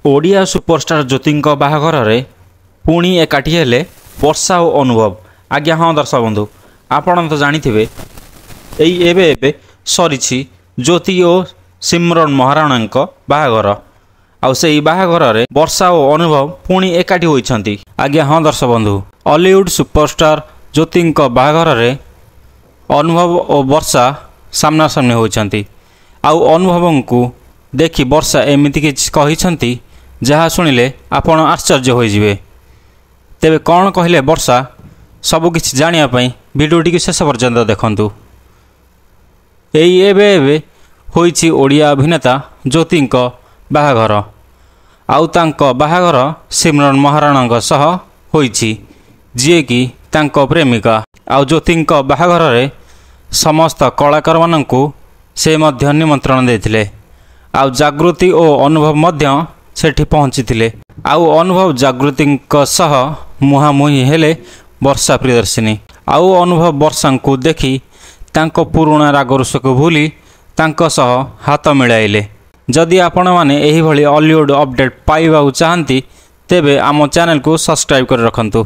Odia superstar ज्योतिंक बाहाघर पुणी एकाठी हेले वर्षा और अनुभव। आज्ञा हाँ दर्शक बंधु आपण तो जानी एबे सरी ज्योति और सिमरन महाराणा बाहाघर आउ से बाहाघर वर्षा और अनुभव पुणी एकाठी होइछंती। आज्ञा हाँ दर्शक बंधु हॉलीवुड सुपरस्टार ज्योतिंक बाहाघर अनुभव और वर्षा सामना सामने होइछंती। आउ अनुभव को देखि वर्षा एमती किछि कहिछंती जहाँ शुणिले आपण आश्चर्य होइजिवे। तेबे कौन कहले वर्षा सबकिछि जानिया पई भिडियोटी के शेष पर्यंत देखंतु। एई एबे होइछि ओडिया अभिनेता ज्योतिंक बाहाघर आउ तांको बाहाघर सिमरन महाराणा सह होइछि जे कि तांको प्रेमिका। आउ ज्योतिंक बाहाघर समस्त कलाकार माननकु से मध्य निमंत्रण देथिले। आउ जागृति और अनुभव मध्य सेठी पहुँची। आउ अनुभव जागृति सह मुहांमुही हेले वर्षा प्रियदर्शिनी। आउ अनुभव वर्षा को देखि तांको पुराणा रागरुष को भूली तांको सह हाथ मिलाइले। जदि आपण माने एही भली हॉलीवुड अपडेट पाइबा चाहती तेबे आम चैनल को सब्सक्राइब कर रखंतु।